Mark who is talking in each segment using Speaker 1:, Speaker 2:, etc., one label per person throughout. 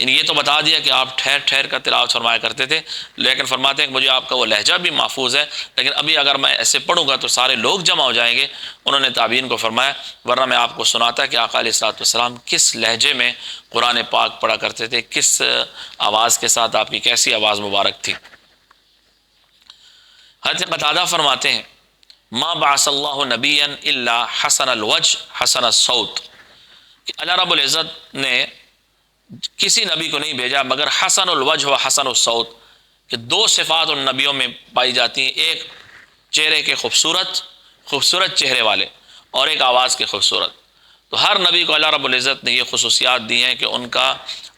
Speaker 1: یعنی یہ تو بتا دیا کہ آپ ٹھہر ٹھہر کر تلاوت فرمایا کرتے تھے، لیکن فرماتے ہیں کہ مجھے آپ کا وہ لہجہ بھی محفوظ ہے، لیکن ابھی اگر میں ایسے پڑھوں گا تو سارے لوگ جمع ہو جائیں گے۔ انہوں نے تابعین کو فرمایا ورنہ میں آپ کو سناتا کہ آقا علیہ الصلوۃ والسلام کس لہجے میں قرآن پاک پڑھا کرتے تھے، کس آواز کے ساتھ، آپ کی کیسی آواز مبارک تھی۔ حضرت قتادہ فرماتے ہیں ما بعث اللہ نبیا الا حسن الوجہ حسن الصوت، کہ اللہ رب العزت نے کسی نبی کو نہیں بھیجا مگر حسن الوجہ و حسن الصوت، کہ دو صفات ان نبیوں میں پائی جاتی ہیں، ایک چہرے کے خوبصورت چہرے والے، اور ایک آواز کے خوبصورت۔ تو ہر نبی کو اللہ رب العزت نے یہ خصوصیات دی ہیں کہ ان کا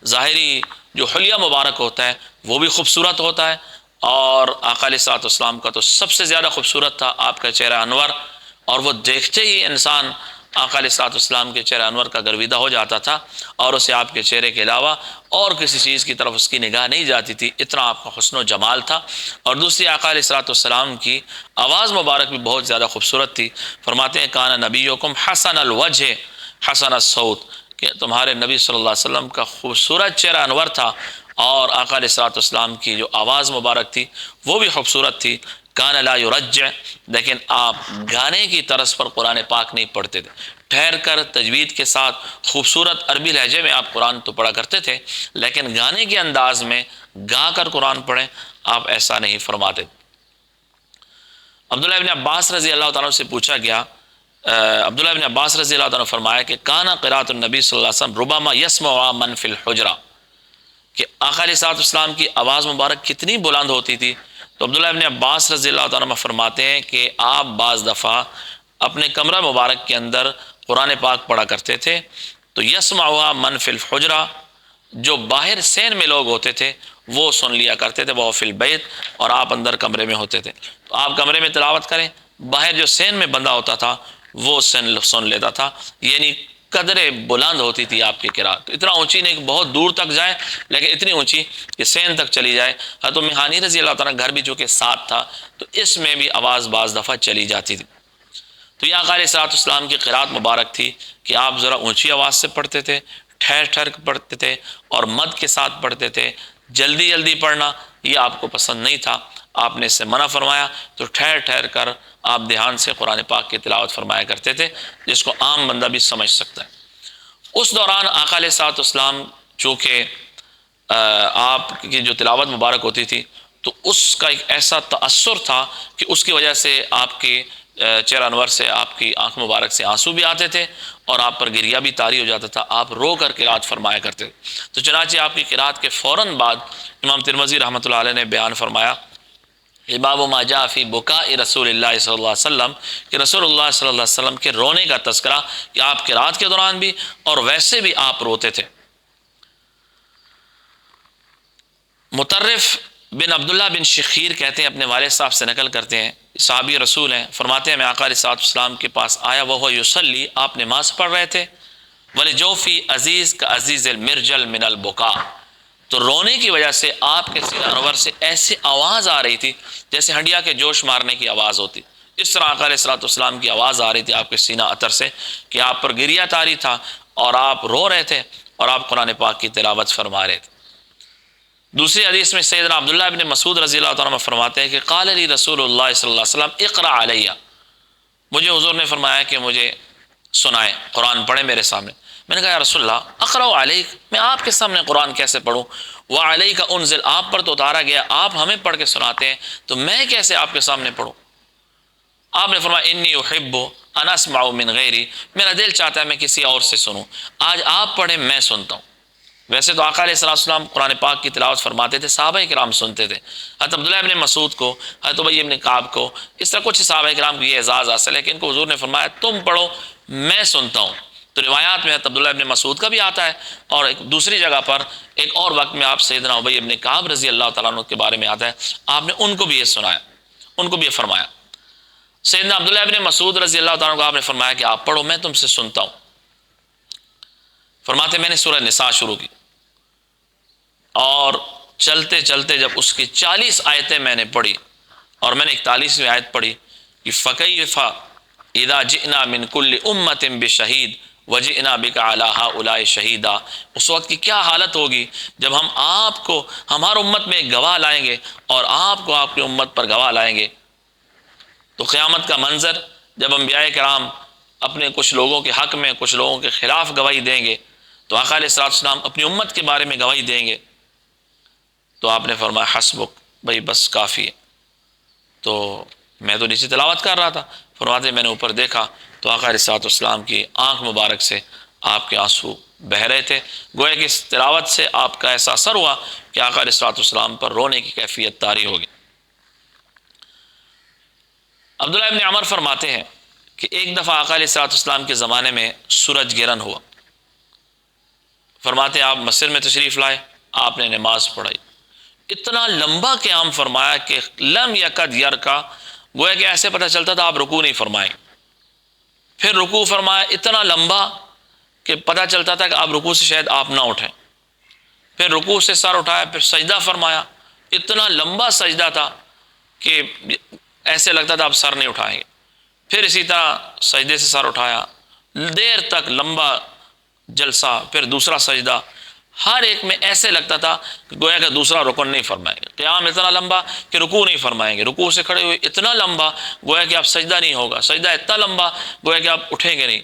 Speaker 1: ظاہری جو حلیہ مبارک ہوتا ہے وہ بھی خوبصورت ہوتا ہے، اور آقا علیہ الصلوۃ والسلام کا تو سب سے زیادہ خوبصورت تھا آپ کا چہرہ انور، اور وہ دیکھتے ہی انسان آقا علیہ الصلوۃ والسلام کے چہرہ انور کا گرویدہ ہو جاتا تھا، اور اسے آپ کے چہرے کے علاوہ اور کسی چیز کی طرف اس کی نگاہ نہیں جاتی تھی، اتنا آپ کا حسن و جمال تھا۔ اور دوسری آقا علیہ الصلوۃ والسلام کی آواز مبارک بھی بہت زیادہ خوبصورت تھی۔ فرماتے ہیں کان نبیکم حسن الوجہ حسن الصوت، کہ تمہارے نبی صلی اللہ علیہ وسلم کا خوبصورت چہرہ انور تھا، اور آقا علیہ الصلوۃ والسلام کی جو آواز مبارک تھی وہ بھی خوبصورت تھی۔ کان لا یرجع، لیکن آپ گانے کی طرز پر قرآن پاک نہیں پڑھتے تھے، ٹھہر کر تجوید کے ساتھ خوبصورت عربی لہجے میں آپ قرآن تو پڑھا کرتے تھے، لیکن گانے کے انداز میں گا کر قرآن پڑھیں آپ ایسا نہیں فرماتے۔ عبداللہ ابن عباس رضی اللہ تعالیٰ سے پوچھا گیا، عبداللہ ابن عباس رضی اللہ تعالیٰ نے فرمایا کہ کانا قرات النبی صلی اللہ علیہ وسلم ربما یسمع من فی الحجرہ، کہ آقا علیہ السلام کی آواز مبارک کتنی بلند ہوتی تھی۔ تو عبداللہ ابن عباس رضی اللہ تعالیٰ فرماتے ہیں کہ آپ بعض دفعہ اپنے کمرہ مبارک کے اندر قرآن پاک پڑھا کرتے تھے تو یسمعها من فی الحجرہ، جو باہر سین میں لوگ ہوتے تھے وہ سن لیا کرتے تھے، وہ فی البیت، اور آپ اندر کمرے میں ہوتے تھے، تو آپ کمرے میں تلاوت کریں، باہر جو سین میں بندہ ہوتا تھا وہ سن لیتا تھا، یعنی قدر بلند ہوتی تھی آپ کی قرات، تو اتنا اونچی نہیں کہ بہت دور تک جائے، لیکن اتنی اونچی کہ سین تک چلی جائے۔ حضرت ام ہانی رضی اللہ تعالیٰ گھر بھی جو کہ ساتھ تھا تو اس میں بھی آواز بعض دفعہ چلی جاتی تھی۔ تو یہ آقا علیہ السلام کی قرات مبارک تھی کہ آپ ذرا اونچی آواز سے پڑھتے تھے، ٹھہر ٹھہر کر پڑھتے تھے، اور مد کے ساتھ پڑھتے تھے۔ جلدی جلدی پڑھنا یہ آپ کو پسند نہیں تھا، آپ نے اس سے منع فرمایا، تو ٹھہر ٹھہر کر آپ دھیان سے قرآن پاک کی تلاوت فرمایا کرتے تھے، جس کو عام بندہ بھی سمجھ سکتا ہے۔ اس دوران آقا علیہ السلام چونکہ آپ کی جو تلاوت مبارک ہوتی تھی تو اس کا ایک ایسا تأثر تھا کہ اس کی وجہ سے آپ کی چہرہ انور سے، آپ کی آنکھ مبارک سے آنسو بھی آتے تھے، اور آپ پر گریہ بھی طاری ہو جاتا تھا، آپ رو کر قرات فرمایا کرتے تھے۔ تو چنانچہ آپ کی قرات کے فوراً بعد امام ترمذی رحمۃ اللہ علیہ نے بیان فرمایا باب ما جاء فی بکاء رسول اللہ صلی اللہ علیہ وسلم، کہ رسول اللہ صلی اللہ علیہ وسلم کے رونے کا تذکرہ، کہ آپ قرات کے دوران بھی اور ویسے بھی آپ روتے تھے۔ مطرف بن عبداللہ بن شخیر کہتے ہیں، اپنے والد صاحب سے نقل کرتے ہیں، صحابی رسول ہیں، فرماتے ہیں میں آقا علیہ السلام کے پاس آیا، وہ یصلی، آپ نماز پڑھ رہے تھے، ولجوفی عزیز کا عزیز المرجل من البکاء، تو رونے کی وجہ سے آپ کے سینہ انور سے ایسی آواز آ رہی تھی جیسے ہنڈیا کے جوش مارنے کی آواز ہوتی، اس طرح آقا علیہ السلام کی آواز آ رہی تھی آپ کے سینہ اطر سے، کہ آپ پر گریہ طاری تھا اور آپ رو رہے تھے اور آپ قرآن پاک کی تلاوت فرما رہے تھے۔ دوسری حدیث میں سیدنا عبداللہ ابن مسعود رضی اللہ تعالیٰ فرماتے ہیں کہ قال لی رسول اللہ صلی اللہ علیہ وسلم اقرأ علیہ، مجھے حضور نے فرمایا کہ مجھے سنائیں، قرآن پڑھیں میرے سامنے۔ میں نے کہا یا رسول اللہ اقرأ علیک، میں آپ کے سامنے قرآن کیسے پڑھوں، وعلیک انزل، آپ پر تو اتارا گیا، آپ ہمیں پڑھ کے سناتے ہیں، تو میں کیسے آپ کے سامنے پڑھوں؟ آپ نے فرمایا انی احب ان اسمع من غیری، میرا دل چاہتا ہے میں کسی اور سے سنوں، آج آپ پڑھیں میں سنتا ہوں۔ ویسے تو آقا علیہ السلام قرآن پاک کی تلاوت فرماتے تھے، صحابہ کرام سنتے تھے، حضرت عبداللہ ابن مسعود کو، حضرت ابی ابن کعب کو، اس طرح کچھ صحابہ کرام کو یہ اعزاز حاصل ہے کہ ان کو حضور نے فرمایا تم پڑھو میں سنتا ہوں۔ تو روایات میں حضرت عبداللہ ابن مسعود کا بھی آتا ہے، اور ایک دوسری جگہ پر ایک اور وقت میں آپ سیدنا ابی ابن کعب رضی اللہ تعالیٰ عنہ کے بارے میں آتا ہے، آپ نے ان کو بھی یہ سنایا، ان کو بھی یہ فرمایا۔ سیدنا عبداللہ ابن مسعود رضی اللہ تعالیٰ عنہ کو آپ نے فرمایا کہ آپ پڑھو میں تم سے سنتا ہوں۔ فرماتے میں نے سورہ نساء شروع کی، اور چلتے چلتے جب اس کی 40 آیتیں میں نے پڑھی، اور میں نے 41ویں آیت پڑھی کہ فَكَيْفَ إِذَا جِئْنَا مِنْ كُلِّ أُمَّةٍ بِشَهِيدٍ وجئنا بک علی ہؤلاء شہیدا، اس وقت کی کیا حالت ہوگی جب ہم آپ کو ہمار امت میں ایک گواہ لائیں گے اور آپ کو آپ کی امت پر گواہ لائیں گے۔ تو قیامت کا منظر جب انبیاء کرام اپنے کچھ لوگوں کے حق میں کچھ لوگوں کے خلاف گواہی دیں گے تو آقا علیہ الصلوۃ والسلام اپنی امت کے بارے میں گواہی دیں گے، تو آپ نے فرمایا حسبک، بھائی بس کافی ہے۔ تو میں تو نیچے تلاوت کر رہا تھا، فرماتے میں نے اوپر دیکھا تو آقا علیہ الصلوۃ والسلام کی آنکھ مبارک سے آپ کے آنسو بہہ رہے تھے، گویا کہ اس تلاوت سے آپ کا ایسا اثر ہوا کہ آقا علیہ الصلوۃ والسلام پر رونے کی کیفیت طاری ہو گئی۔ عبداللہ ابن عمر فرماتے ہیں کہ ایک دفعہ آقا علیہ الصلوۃ والسلام کے زمانے میں سورج گرہن ہوا، فرماتے آپ مسجد میں تشریف لائے، آپ نے نماز پڑھائی، اتنا لمبا قیام فرمایا کہ لم یکد یرکع، گویا کہ ایسے پتہ چلتا تھا آپ رکوع نہیں فرمائیں، پھر رکوع فرمایا اتنا لمبا کہ پتہ چلتا تھا کہ آپ رکوع سے شاید آپ نہ اٹھیں، پھر رکوع سے سر اٹھایا، پھر سجدہ فرمایا، اتنا لمبا سجدہ تھا کہ ایسے لگتا تھا آپ سر نہیں اٹھائیں گے، پھر اسی طرح سجدے سے سر اٹھایا، دیر تک لمبا جلسہ، پھر دوسرا سجدہ، ہر ایک میں ایسے لگتا تھا کہ گویا کہ دوسرا رکن نہیں فرمائیں گے، قیام اتنا لمبا کہ رکوع نہیں فرمائیں گے، رکوع سے کھڑے ہوئے اتنا لمبا گویا کہ آپ سجدہ نہیں ہوگا، سجدہ اتنا لمبا گویا کہ آپ اٹھیں گے نہیں۔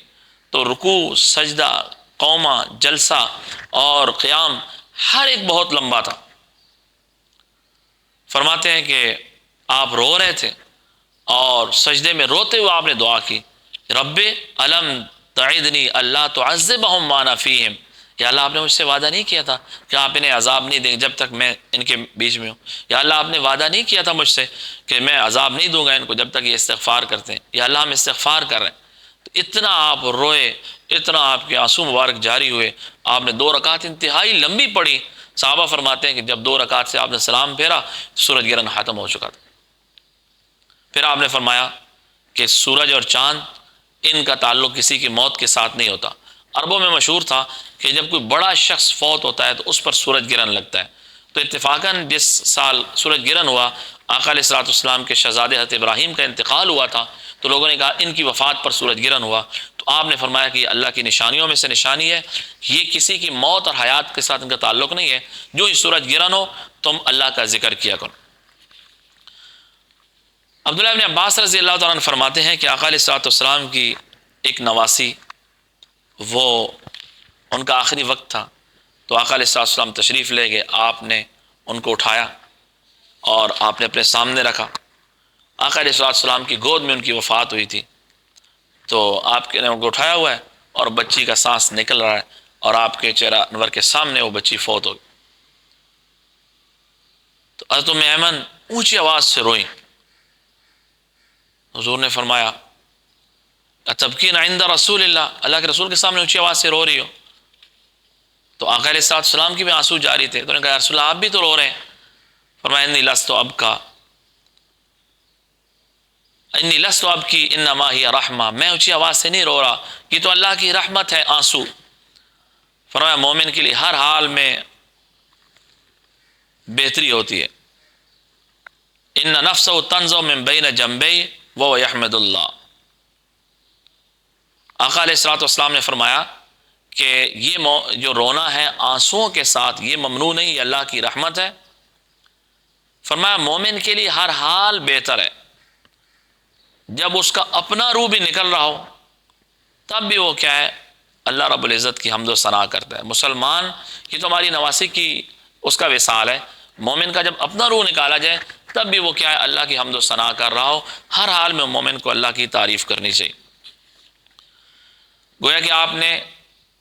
Speaker 1: تو رکوع، سجدہ، قومہ، جلسہ اور قیام ہر ایک بہت لمبا تھا۔ فرماتے ہیں کہ آپ رو رہے تھے اور سجدے میں روتے ہوئے آپ نے دعا کی، رب الم تعدنی اللہ تعذبہم وانا فیہم، یا اللہ آپ نے مجھ سے وعدہ نہیں کیا تھا کہ آپ انہیں عذاب نہیں دیں گے جب تک میں ان کے بیچ میں ہوں، یا اللہ آپ نے وعدہ نہیں کیا تھا مجھ سے کہ میں عذاب نہیں دوں گا ان کو جب تک یہ استغفار کرتے ہیں، یا اللہ ہم استغفار کر رہے ہیں۔ تو اتنا آپ روئے، اتنا آپ کے آنسو مبارک جاری ہوئے، آپ نے 2 رکعت انتہائی لمبی پڑھی، صحابہ فرماتے ہیں کہ جب 2 رکعت سے آپ نے سلام پھیرا سورج گرہن ختم ہو چکا تھا۔ پھر آپ نے فرمایا کہ سورج اور چاند ان کا تعلق کسی کی موت کے ساتھ نہیں ہوتا، عربوں میں مشہور تھا کہ جب کوئی بڑا شخص فوت ہوتا ہے تو اس پر سورج گرہن لگتا ہے، تو اتفاقاً جس سال سورج گرہن ہوا آقا علیہ الصلوۃ والسلام کے شہزادے حضرت ابراہیم کا انتقال ہوا تھا، تو لوگوں نے کہا ان کی وفات پر سورج گرہن ہوا، تو آپ نے فرمایا کہ یہ اللہ کی نشانیوں میں سے نشانی ہے، یہ کسی کی موت اور حیات کے ساتھ ان کا تعلق نہیں ہے، جو ہی سورج گرہن ہو تم اللہ کا ذکر کیا کرو۔ عبداللہ ابن عباس رضی اللہ تعالیٰ عنہ فرماتے ہیں کہ آقا علیہ الصلوۃ والسلام کی ایک نواسی، وہ ان کا آخری وقت تھا، تو آقا علیہ الصلوۃ والسلام تشریف لے گئے، آپ نے ان کو اٹھایا اور آپ نے اپنے سامنے رکھا۔ آقا علیہ الصلوۃ والسلام کی گود میں ان کی وفات ہوئی تھی، تو آپ نے ان کو اٹھایا ہوا ہے اور بچی کا سانس نکل رہا ہے اور آپ کے چہرہ انور کے سامنے وہ بچی فوت ہو گئی۔ تو حضرت ام ایمن اونچی آواز سے روئیں، حضور نے فرمایا اتبکین عند رسول اللہ، اللہ کے رسول کے سامنے اونچی آواز سے رو رہی ہو؟ تو آقا علیہ الصلوۃ والسلام کی بھی آنسو جاری تھے، تو انہوں نے کہا یا رسول اللہ آپ بھی تو رو رہے ہیں، فرمایا انی لست ابکا، انی لست ابکی انما ہی رحمہ، میں اونچی آواز سے نہیں رو رہا، یہ تو اللہ کی رحمت ہے آنسو۔ فرمایا مومن کے لیے ہر حال میں بہتری ہوتی ہے، ان نفسہ تنزع من بین جنبی وهو یحمد اللہ۔ آقا علیہ الصلوۃ والسلام نے فرمایا کہ یہ جو رونا ہے آنسوؤں کے ساتھ یہ ممنوع نہیں، یہ اللہ کی رحمت ہے۔ فرمایا مومن کے لیے ہر حال بہتر ہے، جب اس کا اپنا روح بھی نکل رہا ہو تب بھی وہ کیا ہے اللہ رب العزت کی حمد و ثنا کرتا ہے۔ مسلمان کی تو ہماری نواسی کی اس کا وصال ہے، مومن کا جب اپنا روح نکالا جائے تب بھی وہ کیا ہے اللہ کی حمد و ثنا کر رہا ہو، ہر حال میں مومن کو اللہ کی تعریف کرنی چاہیے۔ گویا کہ آپ نے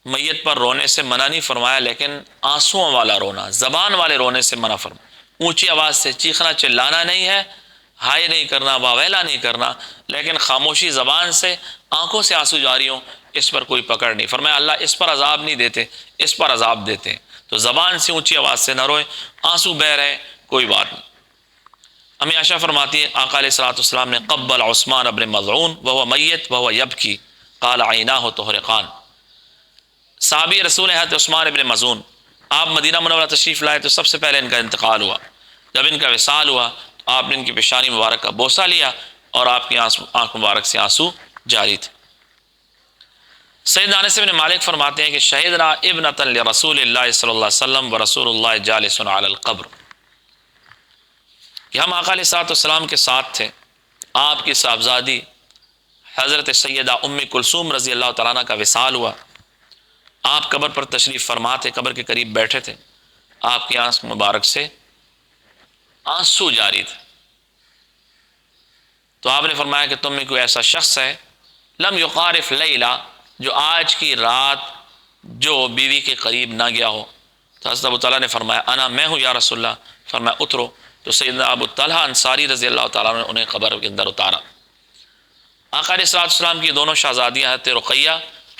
Speaker 1: میت پر رونے سے منع نہیں فرمایا، لیکن آنسوؤں والا رونا، زبان والے رونے سے منع فرمایا۔ اونچی آواز سے چیخنا چلانا نہیں ہے، ہائے نہیں کرنا، واویلا نہیں کرنا، لیکن خاموشی زبان سے آنکھوں سے آنسو جاری ہوں اس پر کوئی پکڑ نہیں۔ فرمایا اللہ اس پر عذاب نہیں دیتے، اس پر عذاب دیتے ہیں، تو زبان سے اونچی آواز سے نہ روئے، آنسو بہہ رہے کوئی بات نہیں۔ امی عائشہ فرماتی ہے آقا علیہ الصلوۃ والسلام نے قبل عثمان ابن مظعون وهو میت وهو یبکی قال عیناہ تحرقان، صحابی رسول حضرت عثمان ابن مظعون، آپ مدینہ منورہ تشریف لائے تو سب سے پہلے ان کا انتقال ہوا، جب ان کا وصال ہوا تو آپ نے ان کی پیشانی مبارک کا بوسہ لیا اور آپ کی آنکھ مبارک سے آنسو جاری تھے۔ سیدنا انس بن مالک فرماتے ہیں کہ شہدنا ابنۃ لرسول اللہ صلی اللہ علیہ وسلم ورسول اللہ جالس علی القبر، کہ ہم آقا علیہ الصلوۃ والسلام کے ساتھ تھے، آپ کی صاحبزادی حضرت سیدہ ام کلثوم رضی اللہ تعالیٰ عنہ کا وصال ہوا، آپ قبر پر تشریف فرما تھے، قبر کے قریب بیٹھے تھے، آپ کی آنکھ مبارک سے آنسو جاری تھے، تو آپ نے فرمایا کہ تم میں کوئی ایسا شخص ہے لم یقارف لیلہ، جو آج کی رات جو بیوی کے قریب نہ گیا ہو؟ تو حضرت ابو طلحہ نے فرمایا انا، میں ہوں یا رسول اللہ۔ فرمایا اترو، تو سیدنا ابو طلحہ انصاری رضی اللہ تعالیٰ نے انہیں قبر کے اندر اتارا۔ آقا علیہ السلام کی دونوں شہزادیاں حضرت رقیہ،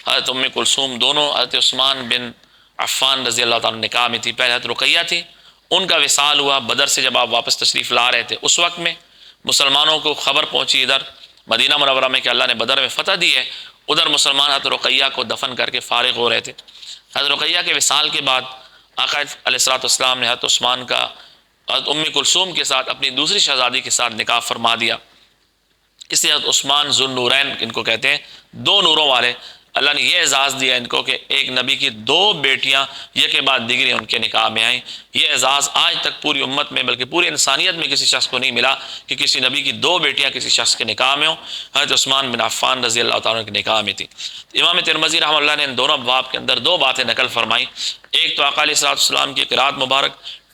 Speaker 1: حضرت ام کلثوم، دونوں حضرت عثمان بن عفان رضی اللہ تعالیٰ نکاح میں تھی۔ پہلے حضرت رقیہ تھی، ان کا وصال ہوا بدر سے جب آپ واپس تشریف لا رہے تھے، اس وقت میں مسلمانوں کو خبر پہنچی ادھر مدینہ منورہ میں کہ اللہ نے بدر میں فتح دی ہے، ادھر مسلمان حضرت رقیہ کو دفن کر کے فارغ ہو رہے تھے۔ حضرت رقیہ کے وصال کے بعد آقا علیہ السلام نے حضرت عثمان کا حضرت ام کلثوم کے ساتھ اپنی دوسری شہزادی کے ساتھ نکاح فرما دیا۔ اس لیے حضرت عثمان ذو النورین ان کو کہتے ہیں، دو نوروں والے۔ اللہ نے یہ اعزاز دیا ان کو کہ ایک نبی کی دو بیٹیاں یک کے بعد دیگری ان کے نکاح میں آئیں۔ یہ اعزاز آج تک پوری امت میں بلکہ پوری انسانیت میں کسی شخص کو نہیں ملا کہ کسی نبی کی دو بیٹیاں کسی شخص کے نکاح میں ہوں۔ حضرت عثمان بن عفان رضی اللہ تعالیٰ کے نکاح میں تھی۔ امام ترمذی رحمہ اللہ نے ان دونوں ابواب کے اندر دو باتیں نقل فرمائیں۔ ایک تو آقا علیہ السلام کی قرات مبارک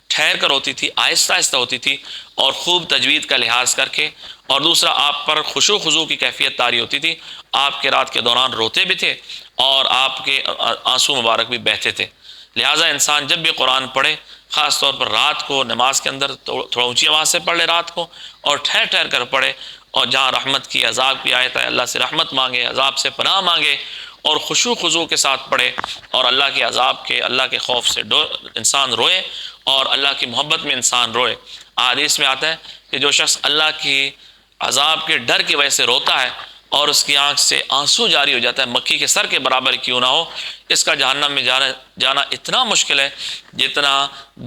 Speaker 1: ٹھہر کر ہوتی تھی، آہستہ آہستہ ہوتی تھی اور خوب تجوید کا لحاظ کر کے، اور دوسرا آپ پر خشوع خضوع کی کیفیت طاری ہوتی تھی، آپ کے رات کے دوران روتے بھی تھے اور آپ کے آنسو مبارک بھی بہتے تھے۔ لہٰذا انسان جب بھی قرآن پڑھے، خاص طور پر رات کو نماز کے اندر تھوڑا اونچی آواز سے پڑھ لے رات کو، اور ٹھہر ٹھہر کر پڑھے، اور جہاں رحمت کی عذاب کی آیت ہے اللہ سے رحمت مانگے، عذاب سے پناہ مانگے، اور خشوع خضوع کے ساتھ پڑھے، اور اللہ کے عذاب کے، اللہ کے خوف سے انسان روئے اور اللہ کی محبت میں انسان روئے۔ حدیث میں آتا ہے کہ جو شخص اللہ کی عذاب کے ڈر کی وجہ سے روتا ہے اور اس کی آنکھ سے آنسو جاری ہو جاتا ہے، مکھی کے سر کے برابر کیوں نہ ہو، اس کا جہنم میں جانا اتنا مشکل ہے جتنا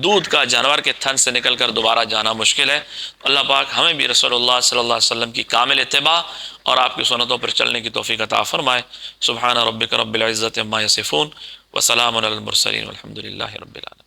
Speaker 1: دودھ کا جانور کے تھن سے نکل کر دوبارہ جانا مشکل ہے۔ اللہ پاک ہمیں بھی رسول اللہ صلی اللہ علیہ وسلم کی کامل اتباع اور آپ کی سنتوں پر چلنے کی توفیق عطا فرمائے۔ سبحان ربک رب العزت عما یصفون وسلام علی المرسلین والحمد للہ رب العالمین۔